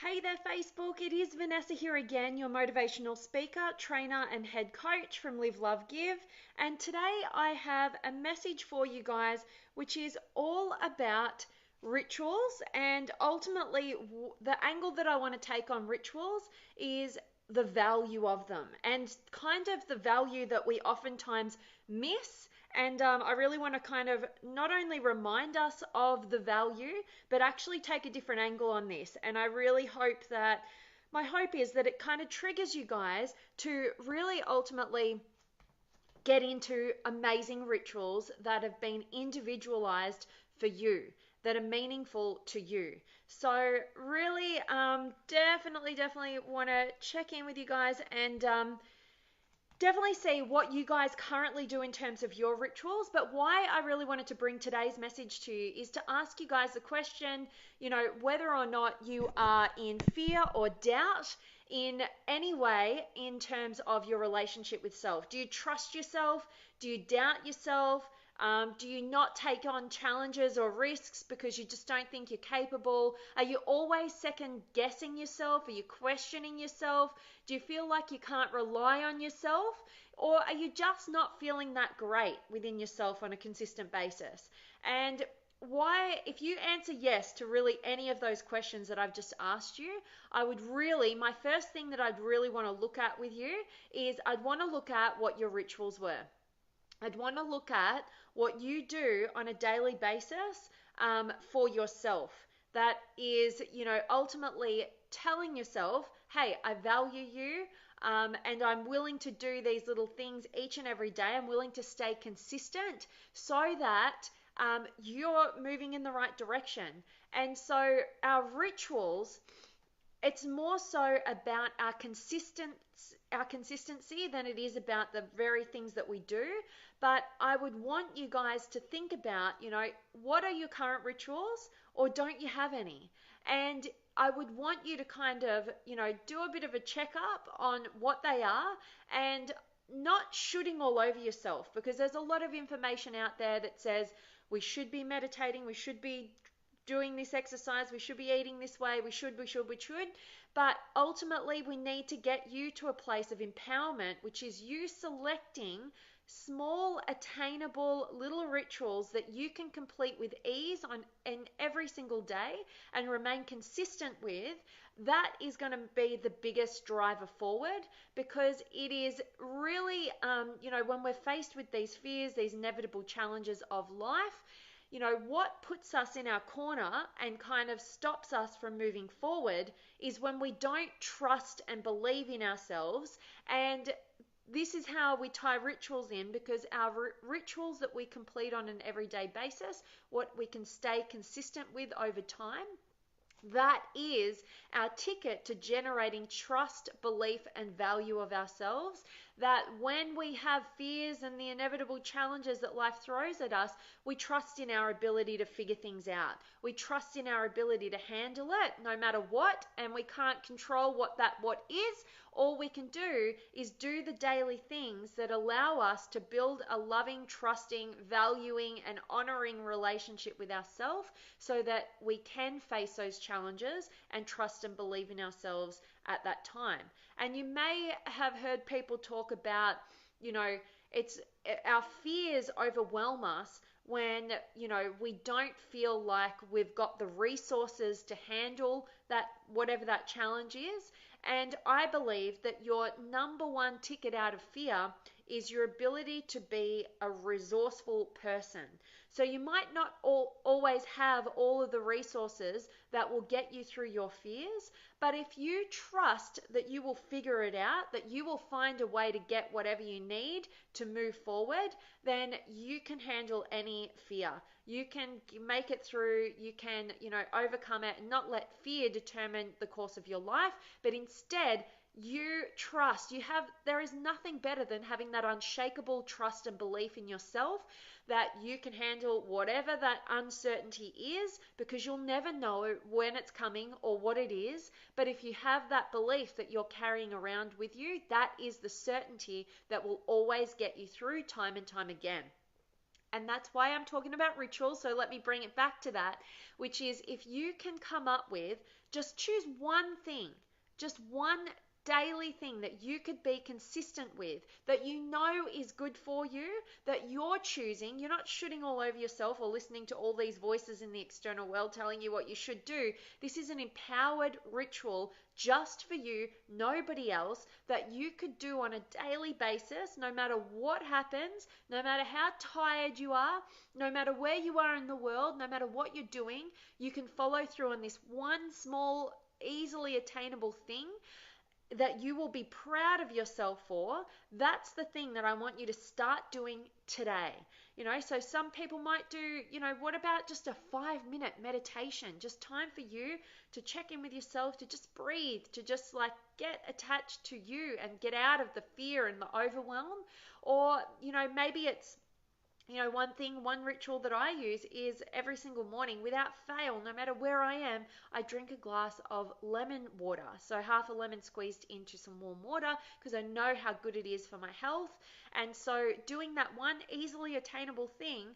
Hey there, Facebook. It is Vanessa here again, your motivational speaker, trainer, and head coach from Live, Love, Give. And today I have a message for you guys, which is all about rituals. And ultimately, the angle that I want to take on rituals is the value of them and kind of the value that we oftentimes miss. And I really want to kind of not only remind us of the value, but actually take a different angle on this. And I really hope that, my hope is that it kind of triggers you guys to really ultimately get into amazing rituals that have been individualized for you, that are meaningful to you. So really, definitely want to check in with you guys and definitely see what you guys currently do in terms of your rituals. But why I really wanted to bring today's message to you is to ask you guys the question, whether or not you are in fear or doubt in any way in terms of your relationship with self. Do you trust yourself? Do you doubt yourself? Do you not take on challenges or risks because you just don't think you're capable? Are you always second guessing yourself? Are you questioning yourself? Do you feel like you can't rely on yourself? Or are you just not feeling that great within yourself on a consistent basis? And why, if you answer yes to really any of those questions that I've just asked you, my first thing that I'd really want to look at with you is I'd want to look at what your rituals were. I'd want to look at what you do on a daily basis for yourself. That is, ultimately telling yourself, hey, I value you and I'm willing to do these little things each and every day. I'm willing to stay consistent so that you're moving in the right direction. And so our rituals, it's more so about our consistency than it is about the very things that we do. But I would want you guys to think about, what are your current rituals, or don't you have any? And I would want you to kind of, do a bit of a checkup on what they are, and not shooting all over yourself, because there's a lot of information out there that says we should be meditating, we should be doing this exercise, we should be eating this way, we should. But ultimately, we need to get you to a place of empowerment, which is you selecting small, attainable little rituals that you can complete with ease in every single day and remain consistent with. That is going to be the biggest driver forward, because it is really, when we're faced with these fears, these inevitable challenges of life, what puts us in our corner and kind of stops us from moving forward is when we don't trust and believe in ourselves. And this is how we tie rituals in, because our rituals that we complete on an everyday basis, what we can stay consistent with over time, that is our ticket to generating trust, belief, and value of ourselves. That when we have fears and the inevitable challenges that life throws at us, we trust in our ability to figure things out. We trust in our ability to handle it no matter what, and we can't control what is. All we can do is do the daily things that allow us to build a loving, trusting, valuing, and honoring relationship with ourselves, so that we can face those challenges and trust and believe in ourselves at that time. And you may have heard people talk about, it's our fears overwhelm us when, we don't feel like we've got the resources to handle that, whatever that challenge is. And I believe that your number one ticket out of fear is your ability to be a resourceful person. So you might not always have all of the resources that will get you through your fears, but if you trust that you will figure it out, that you will find a way to get whatever you need to move forward, then you can handle any fear. You can make it through, you can, overcome it, and not let fear determine the course of your life, but instead you trust. There is nothing better than having that unshakable trust and belief in yourself that you can handle whatever that uncertainty is, because you'll never know when it's coming or what it is. But if you have that belief that you're carrying around with you, that is the certainty that will always get you through time and time again. And that's why I'm talking about rituals. So let me bring it back to that, which is if you can come up with, just choose one thing, just one daily thing that you could be consistent with, that you know is good for you, that you're choosing. You're not shooting all over yourself or listening to all these voices in the external world telling you what you should do. This is an empowered ritual just for you, nobody else, that you could do on a daily basis, no matter what happens, no matter how tired you are, no matter where you are in the world, no matter what you're doing. You can follow through on this one small, easily attainable thing that you will be proud of yourself for. That's the thing that I want you to start doing today. So some people might do, what about just a 5-minute meditation? Just time for you to check in with yourself, to just breathe, to just like get attached to you and get out of the fear and the overwhelm. Or, maybe it's, one ritual that I use is every single morning, without fail, no matter where I am, I drink a glass of lemon water. So half a lemon squeezed into some warm water, because I know how good it is for my health. And so doing that one easily attainable thing,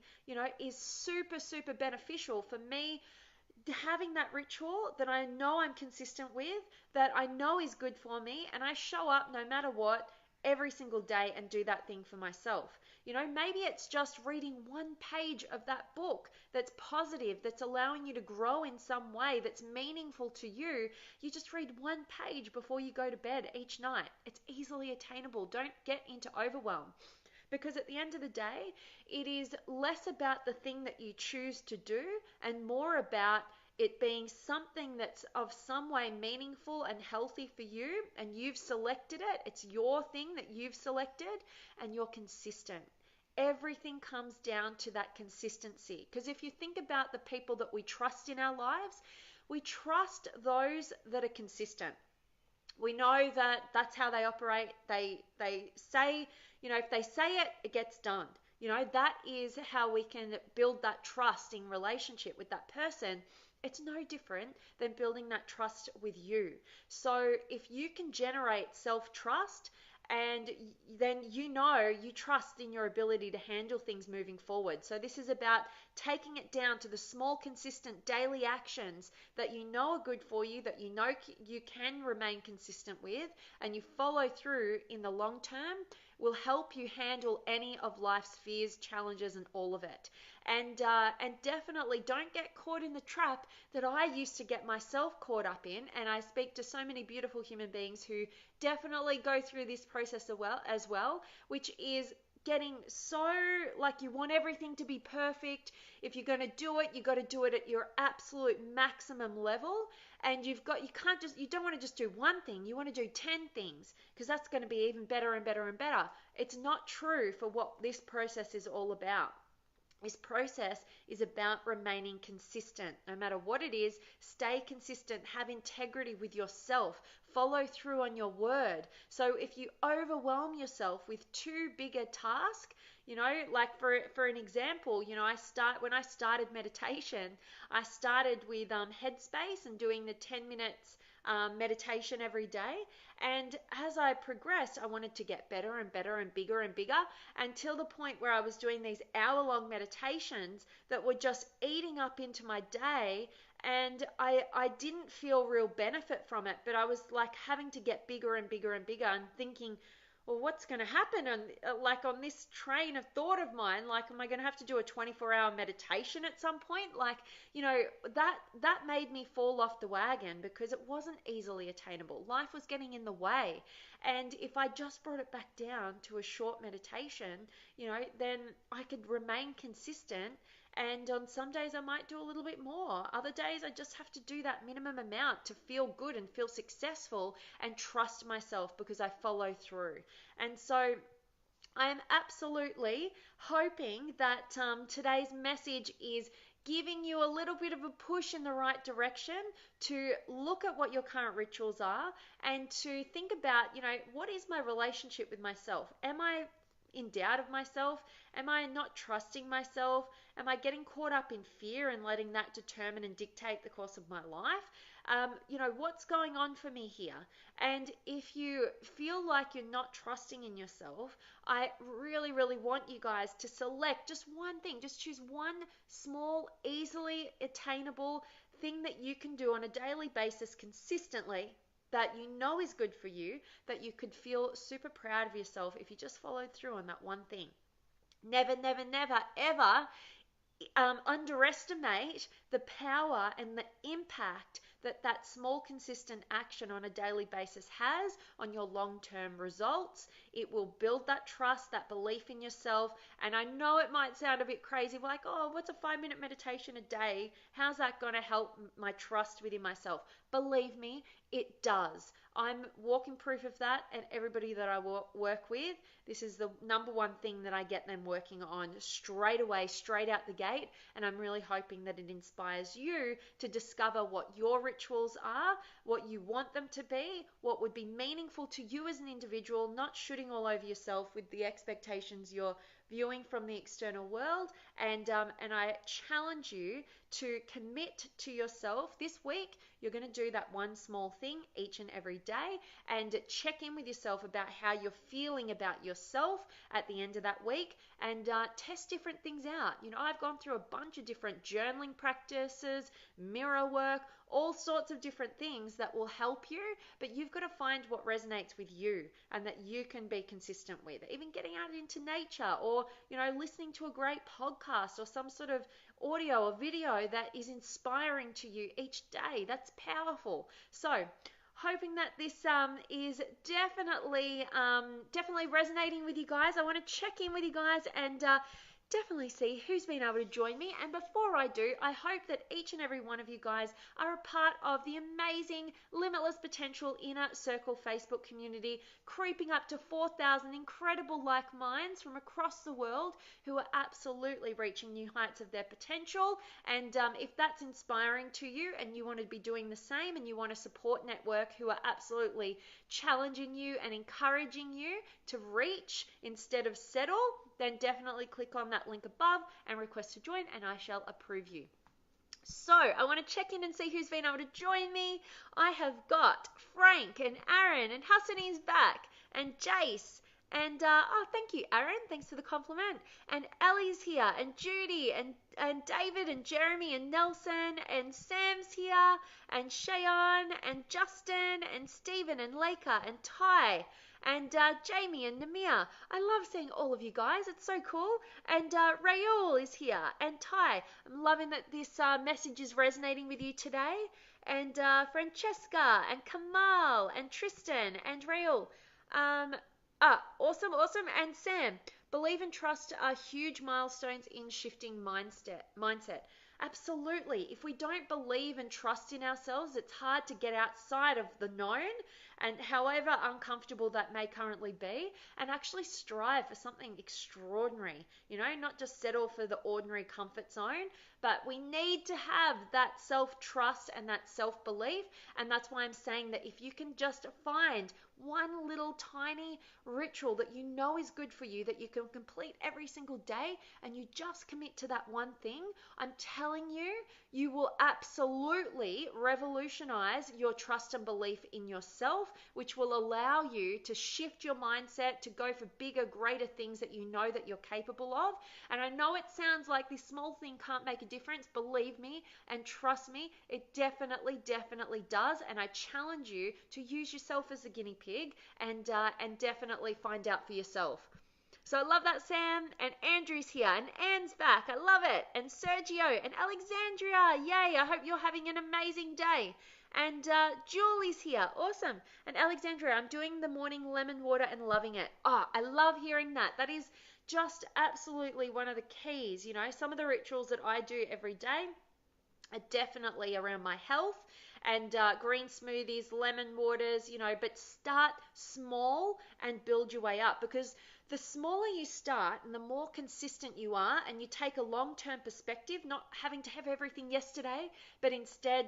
is super, super beneficial for me. Having that ritual that I know I'm consistent with, that I know is good for me, and I show up no matter what every single day and do that thing for myself. Maybe it's just reading one page of that book that's positive, that's allowing you to grow in some way, that's meaningful to you. You just read one page before you go to bed each night. It's easily attainable. Don't get into overwhelm. Because at the end of the day, it is less about the thing that you choose to do and more about it being something that's of some way meaningful and healthy for you, and you've selected it. It's your thing that you've selected, and you're consistent. Everything comes down to that consistency. Because if you think about the people that we trust in our lives, we trust those that are consistent. We know that that's how they operate. They say, if they say it, it gets done. That is how we can build that trust in relationship with that person. It's no different than building that trust with you. So if you can generate self-trust, and then you trust in your ability to handle things moving forward. So this is about taking it down to the small, consistent daily actions that you know are good for you, that you know you can remain consistent with, and you follow through in the long term, will help you handle any of life's fears, challenges, and all of it. And definitely don't get caught in the trap that I used to get myself caught up in. And I speak to so many beautiful human beings who definitely go through this process as well, which is getting so like you want everything to be perfect. If you're going to do it, you got to do it at your absolute maximum level. And you don't want to just do one thing. You want to do 10 things, because that's going to be even better and better and better. It's not true for what this process is all about. This process is about remaining consistent. No matter what it is, stay consistent, have integrity with yourself, follow through on your word. So if you overwhelm yourself with too big a task, like for an example, when I started meditation, I started with Headspace and doing the 10 minutes meditation every day. And as I progressed, I wanted to get better and better and bigger and bigger, until the point where I was doing these hour-long meditations that were just eating up into my day. And I didn't feel real benefit from it, but I was like having to get bigger and bigger and bigger, and thinking, well, what's going to happen? And on this train of thought of mine, am I going to have to do a 24-hour meditation at some point? That made me fall off the wagon, because it wasn't easily attainable. Life was getting in the way. And if I just brought it back down to a short meditation, then I could remain consistent. And on some days I might do a little bit more. Other days I just have to do that minimum amount to feel good and feel successful and trust myself, because I follow through. And so I am absolutely hoping that today's message is giving you a little bit of a push in the right direction to look at what your current rituals are, and to think about, what is my relationship with myself? Am I in doubt of myself? Am I not trusting myself? Am I getting caught up in fear and letting that determine and dictate the course of my life? What's going on for me here? And if you feel like you're not trusting in yourself, I really, really want you guys to select just one thing. Just choose one small, easily attainable thing that you can do on a daily basis consistently that you know is good for you, that you could feel super proud of yourself if you just followed through on that one thing. Never, never, never, ever underestimate the power and the impact that that small consistent action on a daily basis has on your long-term results. It will build that trust, that belief in yourself. And I know it might sound a bit crazy, like, oh, what's a 5-minute meditation a day? How's that going to help my trust within myself? Believe me, it does. I'm walking proof of that, and everybody that I work with, this is the number one thing that I get them working on straight away, straight out the gate. And I'm really hoping that it inspires you to discover what your rituals are, what you want them to be, what would be meaningful to you as an individual, not shooting all over yourself with the expectations you're viewing from the external world. And I challenge you to commit to yourself this week. You're going to do that one small thing each and every day, and check in with yourself about how you're feeling about yourself at the end of that week, and test different things out. I've gone through a bunch of different journaling practices, mirror work, all sorts of different things that will help you, but you've got to find what resonates with you and that you can be consistent with. Even getting out into nature, or listening to a great podcast or some sort of audio or video that is inspiring to you each day. That's powerful. So hoping that this is definitely resonating with you guys. I want to check in with you guys and definitely see who's been able to join me. And before I do, I hope that each and every one of you guys are a part of the amazing Limitless Potential Inner Circle Facebook community, creeping up to 4,000 incredible like minds from across the world who are absolutely reaching new heights of their potential. And if that's inspiring to you and you want to be doing the same, and you want a support network who are absolutely challenging you and encouraging you to reach instead of settle, then definitely click on that link above and request to join, and I shall approve you. So I want to check in and see who's been able to join me. I have got Frank and Aaron, and Hassani's back, and Jace, and thank you, Aaron. Thanks for the compliment. And Ellie's here, and Judy, and David, and Jeremy, and Nelson, and Sam's here, and Shayan, and Justin, and Stephen, and Leica, and Ty, and Jamie and Namir. I love seeing all of you guys. It's so cool. And Raoul is here, and Ty. I'm loving that this message is resonating with you today. And Francesca, and Kamal, and Tristan, and Raoul. Awesome. And Sam. Believe and trust are huge milestones in shifting mindset. Absolutely. If we don't believe and trust in ourselves, it's hard to get outside of the known, and however uncomfortable that may currently be, and actually strive for something extraordinary. Not just settle for the ordinary comfort zone, but we need to have that self-trust and that self-belief. And that's why I'm saying that if you can just find one little tiny ritual that you know is good for you, that you can complete every single day, and you just commit to that one thing, I'm telling you, you will absolutely revolutionize your trust and belief in yourself, which will allow you to shift your mindset to go for bigger, greater things that you know that you're capable of. And I know it sounds like this small thing can't make a difference. Believe me and trust me, it definitely does. And I challenge you to use yourself as a guinea pig and definitely find out for yourself. So I love that, Sam. And Andrew's here, and Anne's back. I love it. And Sergio and Alexandria. Yay. I hope you're having an amazing day. And Julie's here. Awesome. And Alexandria, I'm doing the morning lemon water and loving it. I love hearing that. That is just absolutely one of the keys. Some of the rituals that I do every day are definitely around my health, and green smoothies, lemon waters, but start small and build your way up, because the smaller you start and the more consistent you are, and you take a long-term perspective, not having to have everything yesterday, but instead,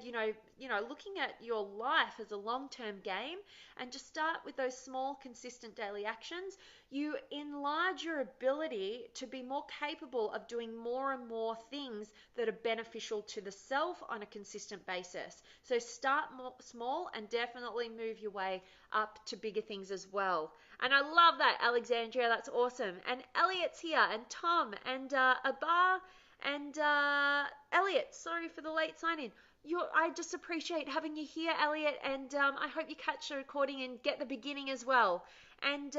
looking at your life as a long-term game, and just start with those small, consistent daily actions, you enlarge your ability to be more capable of doing more and more things that are beneficial to the self on a consistent basis. So start small and definitely move your way up to bigger things as well. And I love that, Alexandria. That's awesome. And Elliot's here, and Tom, and Abar, and Elliot. Sorry for the late sign in. I just appreciate having you here, Elliot, and I hope you catch the recording and get the beginning as well. And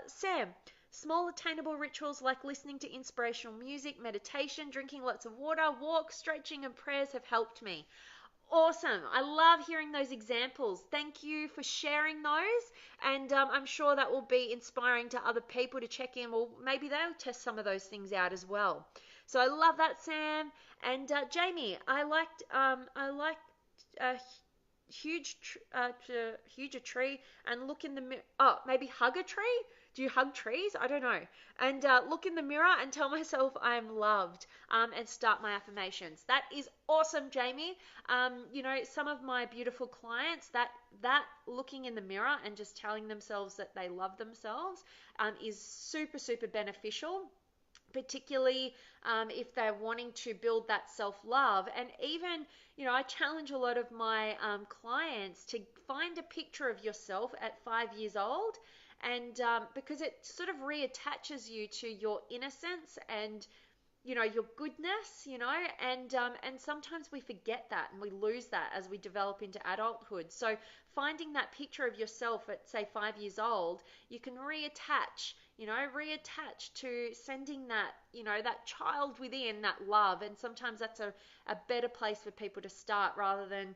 Sam, small attainable rituals like listening to inspirational music, meditation, drinking lots of water, walk, stretching, and prayers have helped me. Awesome. I love hearing those examples. Thank you for sharing those. And I'm sure that will be inspiring to other people to check in. Well, maybe they'll test some of those things out as well. So I love that, Sam. And Jamie, I liked huge a tree and look in the mirror. Oh, maybe hug a tree? Do you hug trees? I don't know. And look in the mirror and tell myself I'm loved, and start my affirmations. That is awesome, Jamie. Some of my beautiful clients, that looking in the mirror and just telling themselves that they love themselves is super, super beneficial, particularly if they're wanting to build that self-love. And even, I challenge a lot of my clients to find a picture of yourself at 5 years old, and because it sort of reattaches you to your innocence and your goodness, and sometimes we forget that and we lose that as we develop into adulthood. So finding that picture of yourself at, say, 5 years old, you can reattach to sending that, that child within, that love. And sometimes that's a better place for people to start, rather than,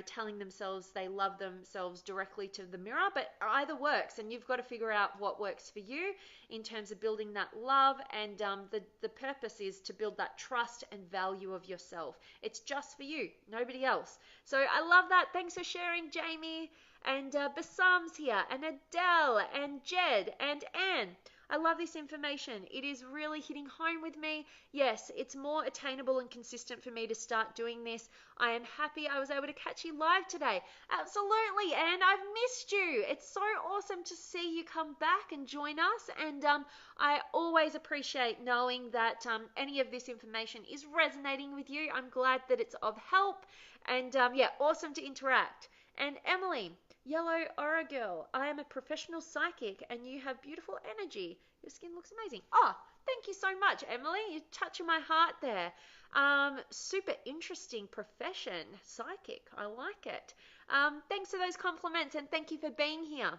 telling themselves they love themselves directly to the mirror. But either works, and you've got to figure out what works for you in terms of building that love. And the purpose is to build that trust and value of yourself. It's just for you, nobody else. So I love that. Thanks for sharing, Jamie. And Bassam's here, and Adele, and Jed, and Anne. I love this information. It is really hitting home with me. Yes, it's more attainable and consistent for me to start doing this. I am happy I was able to catch you live today. Absolutely, Anne, I've missed you. It's so awesome to see you come back and join us. And I always appreciate knowing that any of this information is resonating with you. I'm glad that it's of help. And awesome to interact. And Emily, Yellow Aura Girl, I am a professional psychic and you have beautiful energy. Your skin looks amazing. Oh, thank you so much, Emily. You're touching my heart there. Super interesting profession, psychic. I like it. Thanks for those compliments, and thank you for being here.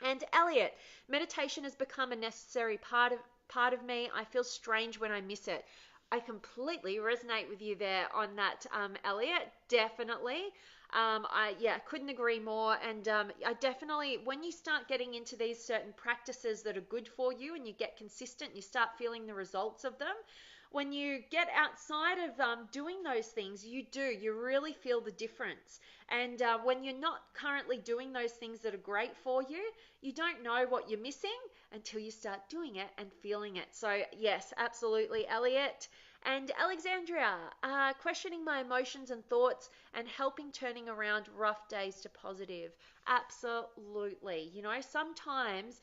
And Elliot, meditation has become a necessary part of me. I feel strange when I miss it. I completely resonate with you there on that, Elliot. Definitely. I couldn't agree more. And I definitely, when you start getting into these certain practices that are good for you and you get consistent, you start feeling the results of them. When you get outside of doing those things, you really feel the difference. And when you're not currently doing those things that are great for you, you don't know what you're missing until you start doing it and feeling it. So yes, absolutely, Elliot. And Alexandria, questioning my emotions and thoughts and helping turning around rough days to positive. Absolutely. Sometimes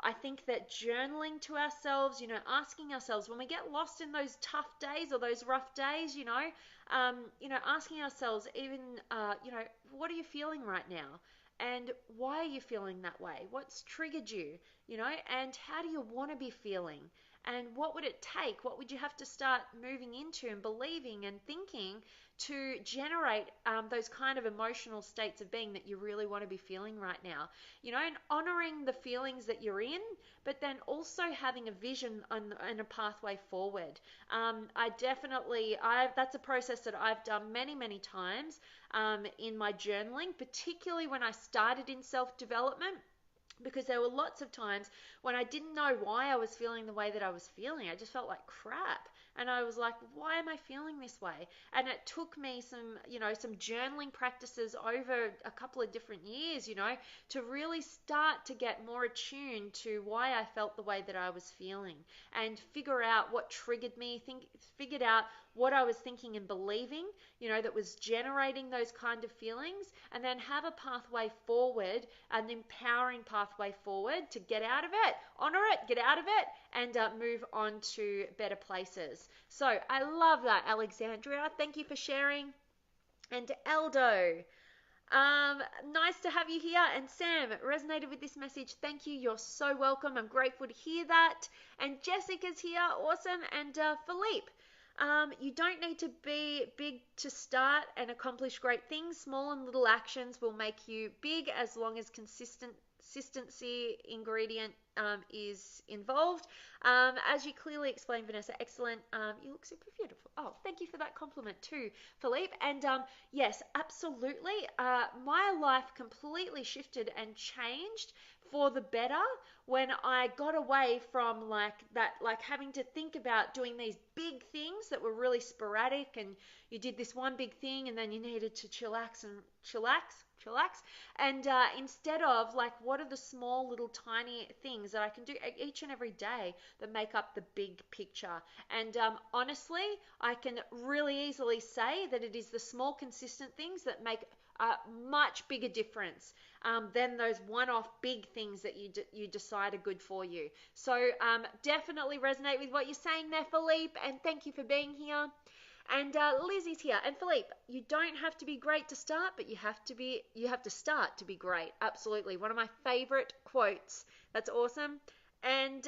I think that journaling to ourselves, asking ourselves when we get lost in those tough days or those rough days, asking ourselves even, what are you feeling right now? And why are you feeling that way? What's triggered you, and how do you want to be feeling? And what would it take? What would you have to start moving into and believing and thinking to generate those kind of emotional states of being that you really want to be feeling right now? And honoring the feelings that you're in, but then also having a vision and a pathway forward. That's a process that I've done many, many times in my journaling, particularly when I started in self-development. Because there were lots of times when I didn't know why I was feeling the way that I was feeling. I just felt like crap. and I was like, why am I feeling this way? And it took me some journaling practices over a couple of different years, to really start to get more attuned to why I felt the way that I was feeling and figure out what triggered me, figured out what I was thinking and believing, that was generating those kind of feelings, and then have a pathway forward, an empowering pathway forward to get out of it, honor it, get out of it, and move on to better places. So I love that, Alexandria. Thank you for sharing. And Eldo, nice to have you here. And Sam, resonated with this message. Thank you. You're so welcome. I'm grateful to hear that. And Jessica's here. Awesome. And Philippe, you don't need to be big to start and accomplish great things. Small and little actions will make you big as long as consistency ingredient is involved. As you clearly explained, Vanessa, excellent. You look super beautiful. Oh, thank you for that compliment too, Philippe. And yes, absolutely. My life completely shifted and changed for the better when I got away from like having to think about doing these big things that were really sporadic, and you did this one big thing and then you needed to chillax, and instead of like, what are the small little tiny things that I can do each and every day that make up the big picture? And honestly, I can really easily say that it is the small consistent things that make a much bigger difference than those one-off big things that you decide are good for you. So definitely resonate with what you're saying there, Philippe, and thank you for being here. And Lizzie's here. And Philippe, you don't have to be great to start, but you have to start to be great. Absolutely. One of my favorite quotes. That's awesome. And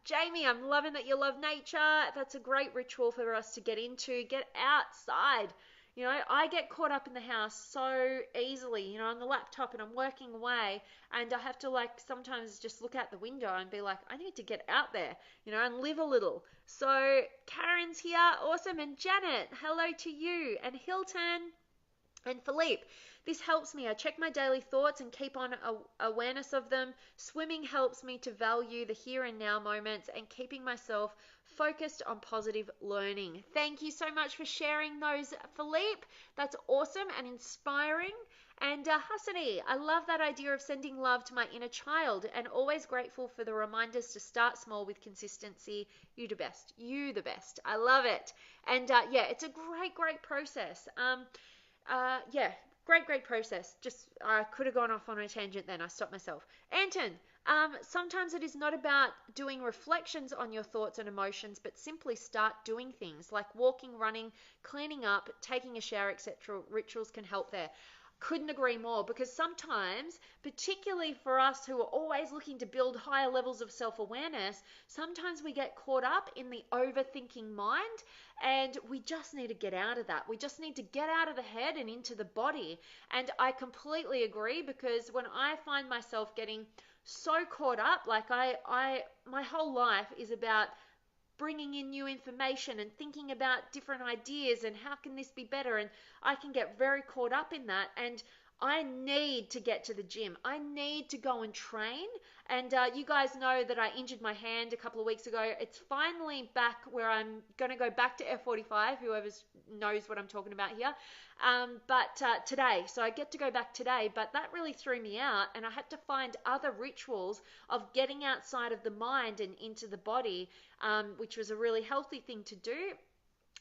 Jamie, I'm loving that you love nature. That's a great ritual for us to get into. Get outside. I get caught up in the house so easily, on the laptop, and I'm working away, and I have to sometimes just look out the window and be like, I need to get out there, and live a little. So Karen's here, awesome, and Janet, hello to you, and Hilton, and Philippe. This helps me. I check my daily thoughts and keep on awareness of them. Swimming helps me to value the here and now moments and keeping myself focused on positive learning. Thank you so much for sharing those, Philippe. That's awesome and inspiring. And Hassani, I love that idea of sending love to my inner child, and always grateful for the reminders to start small with consistency. You the best. You the best. I love it. And yeah, it's a great process. Yeah, great process. Just I could have gone off on a tangent then. I stopped myself. Anton, sometimes it is not about doing reflections on your thoughts and emotions, but simply start doing things like walking, running, cleaning up, taking a shower, etc. Rituals can help there. Couldn't agree more, because sometimes, particularly for us who are always looking to build higher levels of self-awareness, sometimes we get caught up in the overthinking mind, and we just need to get out of that. We just need to get out of the head and into the body. And I completely agree, because when I find myself getting so caught up, like my whole life is about bringing in new information and thinking about different ideas and how can this be better, and I can get very caught up in that, and I need to get to the gym. I need to go and train. And you guys know that I injured my hand a couple of weeks ago. It's finally back where I'm going to go back to F45, whoever knows what I'm talking about here. But today, so I get to go back today, but that really threw me out, and I had to find other rituals of getting outside of the mind and into the body, which was a really healthy thing to do.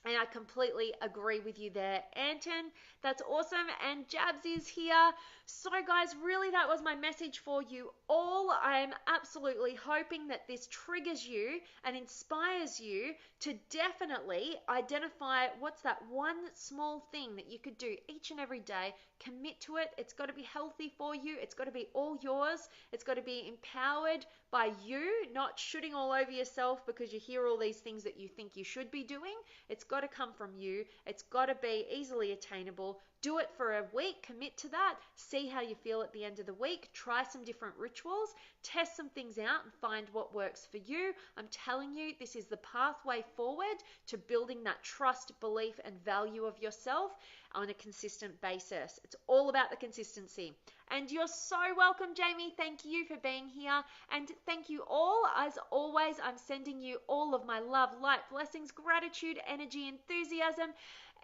And I completely agree with you there, Anton. That's awesome. And Jabs is here. So guys, really that was my message for you all. I'm absolutely hoping that this triggers you and inspires you to definitely identify what's that one small thing that you could do each and every day. Commit to it. It's got to be healthy for you. It's got to be all yours. It's got to be empowered by you, not shooting all over yourself because you hear all these things that you think you should be doing. It's got to come from you. It's got to be easily attainable. Do it for a week, commit to that, see how you feel at the end of the week, try some different rituals, test some things out and find what works for you. I'm telling you, this is the pathway forward to building that trust, belief and value of yourself on a consistent basis. It's all about the consistency. And you're so welcome, Jamie. Thank you for being here. And thank you all. As always, I'm sending you all of my love, light, blessings, gratitude, energy, enthusiasm,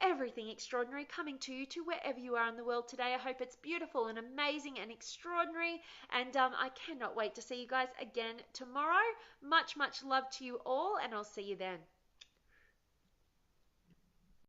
everything extraordinary coming to you to wherever you are in the world today. I hope it's beautiful and amazing and extraordinary. And I cannot wait to see you guys again tomorrow. Much, much love to you all, and I'll see you then.